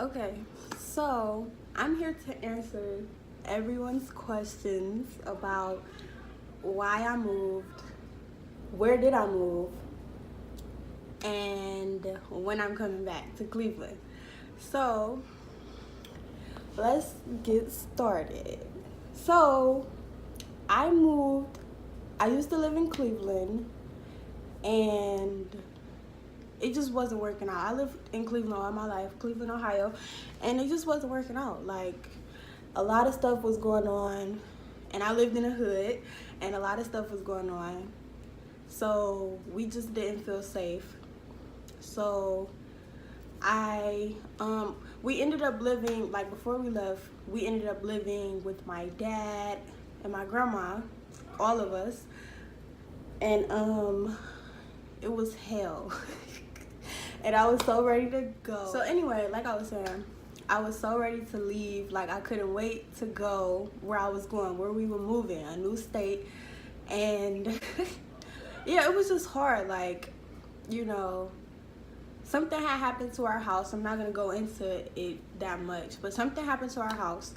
Okay, so I'm here to answer everyone's questions about why I moved, where did I move, and when I'm coming back to Cleveland. So let's get started. So I moved, I used to live in Cleveland, and it just wasn't working out. I lived in Cleveland all my life, Cleveland, Ohio, and it just wasn't working out. Like, a lot of stuff was going on, and I lived in a hood, and a lot of stuff was going on. So we just didn't feel safe. So we ended up living, like before we left, we ended up living with my dad and my grandma, all of us, and it was hell. And I was so ready to go. So anyway, like I was saying, I was so ready to leave. Like, I couldn't wait to go where I was going, where we were moving, a new state. And yeah, it was just hard. Like, you know, something had happened to our house. I'm not gonna go into it that much, but something happened to our house,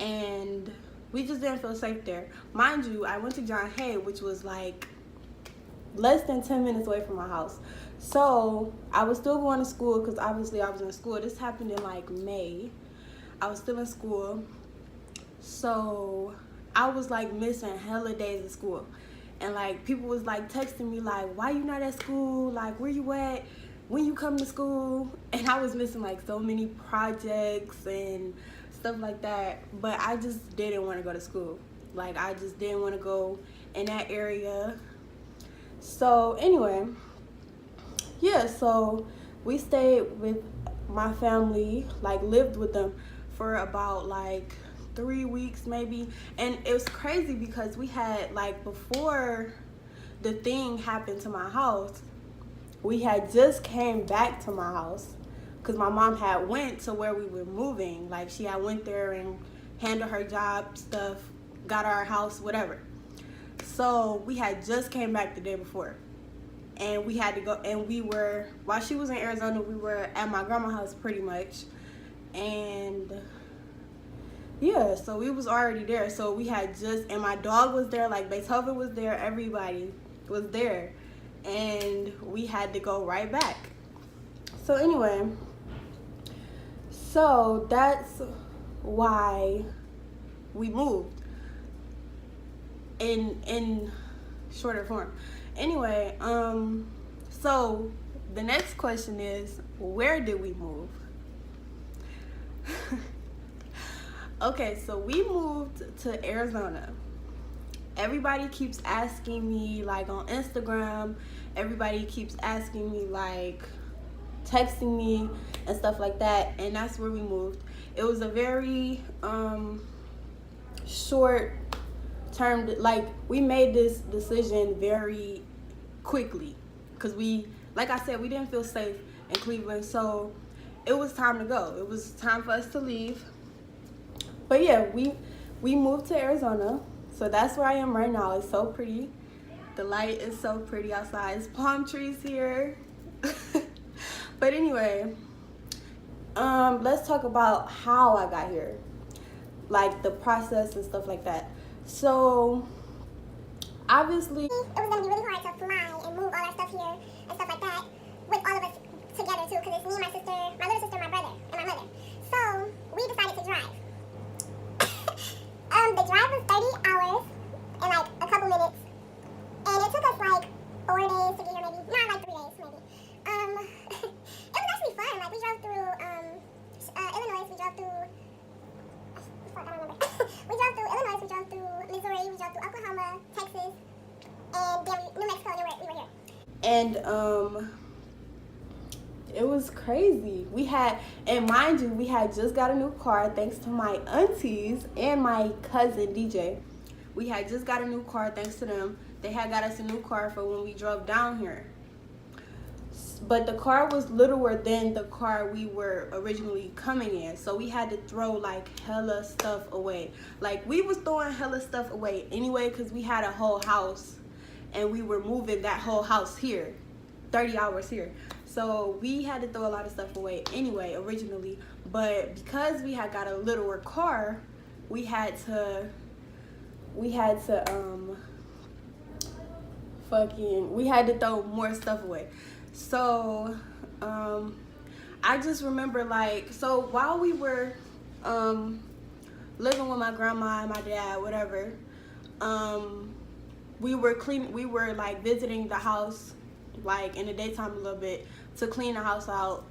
and we just didn't feel safe there. Mind you, I went to John Hay, which was like less than 10 minutes away from my house. So I was still going to school because obviously I was in school. This happened in like May. I was still in school. So I was like missing hella days of school. And like people was like texting me like, why you not at school? Like, where you at? When you come to school? And I was missing like so many projects and stuff like that. But I just didn't want to go to school. Like, I just didn't want to go in that area. So anyway, yeah, so we stayed with my family, like lived with them for about like 3 weeks maybe. And it was crazy because we had, like, before the thing happened to my house, we had just came back to my house because my mom had went to where we were moving. Like, she had went there and handled her job stuff, got our house, whatever. So we had just came back the day before, and we had to go, and we were, while she was in Arizona, we were at my grandma's house pretty much. And yeah, so we was already there. So we had just, and my dog was there, like Beethoven was there, everybody was there, and we had to go right back. So anyway, so that's why we moved in shorter form. Anyway, so the next question is, where did we move? Okay, so we moved to Arizona. Everybody keeps asking me, like on Instagram, everybody keeps asking me, like texting me and stuff like that, and that's where we moved. It was a very short term, like we made this decision very quickly because we, like I said, we didn't feel safe in Cleveland, so it was time to go. It was time for us to leave. But yeah, we moved to Arizona, so that's where I am right now. It's so pretty. The light is so pretty outside. It's palm trees here. But anyway, let's talk about how I got here, like the process and stuff like that. So obviously It was going to be really hard to fly and move all our stuff here and stuff like that with all of us together too, because it's me, my sister, my little sister, my brother, and my mother. So we decided to drive. The drive was 30 hours and like a couple minutes, and it took us like 4 days to get here, maybe not like 3 days, maybe. It was actually fun. Like, we drove through Illinois, we drove through I don't remember. We drove through Illinois, we drove through Missouri, we drove through Oklahoma, Texas, and then New Mexico, and we were here. And it was crazy. We had, and mind you, we had just got a new car thanks to my aunties and my cousin DJ. We had just got a new car thanks to them. They had got us a new car for when we drove down here. But the car was littler than the car we were originally coming in, so we had to throw like hella stuff away. Like, we was throwing hella stuff away anyway because we had a whole house and we were moving that whole house here, 30 hours here. So we had to throw a lot of stuff away anyway, originally. But because we had got a littler car, we had to throw more stuff away. So I just remember, like, so while we were living with my grandma and my dad, whatever, we were like visiting the house, like in the daytime a little bit, to clean the house out,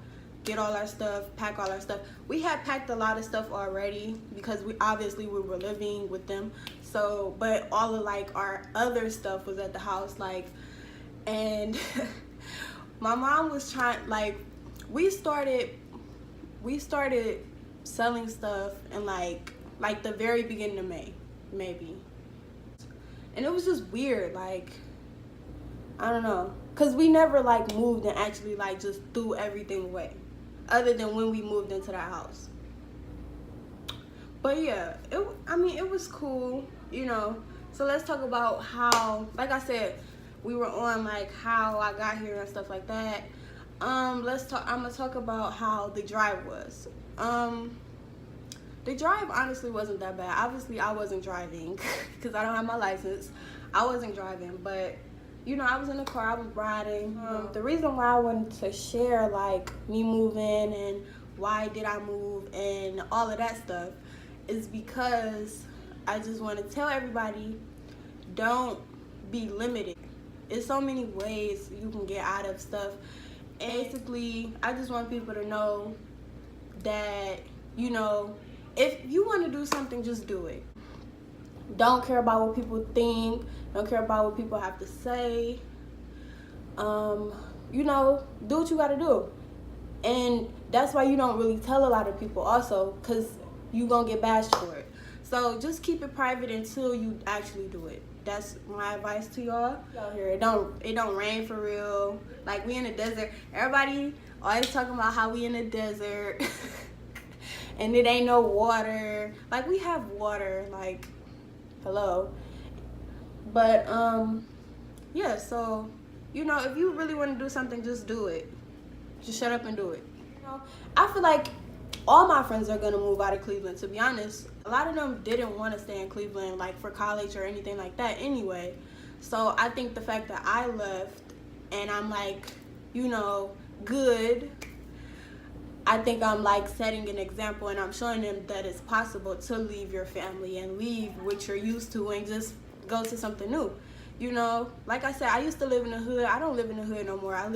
get all our stuff, pack all our stuff. We had packed a lot of stuff already because we were living with them. So, but all of like our other stuff was at the house, like, and my mom was trying, like, we started selling stuff in like the very beginning of May, maybe. And it was just weird, like, I don't know, cause we never like moved and actually like just threw everything away, other than when we moved into that house. But yeah, it was cool, you know. So let's talk about how, like I said, we were on like how I got here and stuff like that. I'm gonna talk about how the drive was. The drive honestly wasn't that bad. Obviously, I wasn't driving because I don't have my license. I wasn't driving, but you know, I was in the car, I was riding. The reason why I wanted to share like me moving and why did I move and all of that stuff is because I just want to tell everybody, don't be limited. There's so many ways you can get out of stuff. And basically, I just want people to know that, you know, if you want to do something, just do it. Don't care about what people think. Don't care about what people have to say. You know, do what you got to do. And that's why you don't really tell a lot of people also, because you're going to get bashed for it. So just keep it private until you actually do it. That's my advice to y'all out here. It don't rain for real. Like, we in the desert. Everybody always talking about how we in the desert. And it ain't no water. Like, we have water, like, hello. But yeah, so, you know, if you really want to do something, just do it. Just shut up and do it. You know, I feel like all my friends are gonna move out of Cleveland, to be honest. A lot of them didn't want to stay in Cleveland, like, for college or anything like that anyway. So I think the fact that I left and I'm, like, you know, good, I think I'm like setting an example, and I'm showing them that it's possible to leave your family and leave what you're used to and just go to something new. You know, like I said, I used to live in the hood. I don't live in the hood no more. I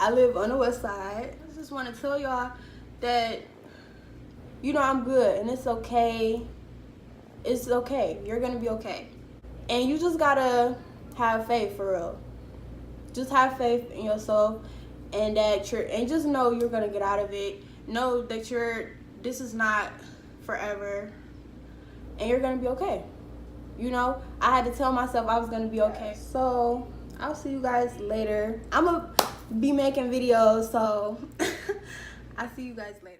live on the west side. I just want to tell y'all that, you know, I'm good and it's okay. It's okay. You're gonna be okay. And you just gotta have faith, for real. Just have faith in yourself, and and just know you're gonna get out of it. Know that this is not forever, and you're gonna be okay. You know, I had to tell myself I was gonna be okay. So I'll see you guys later. I'm gonna be making videos, so I'll see you guys later.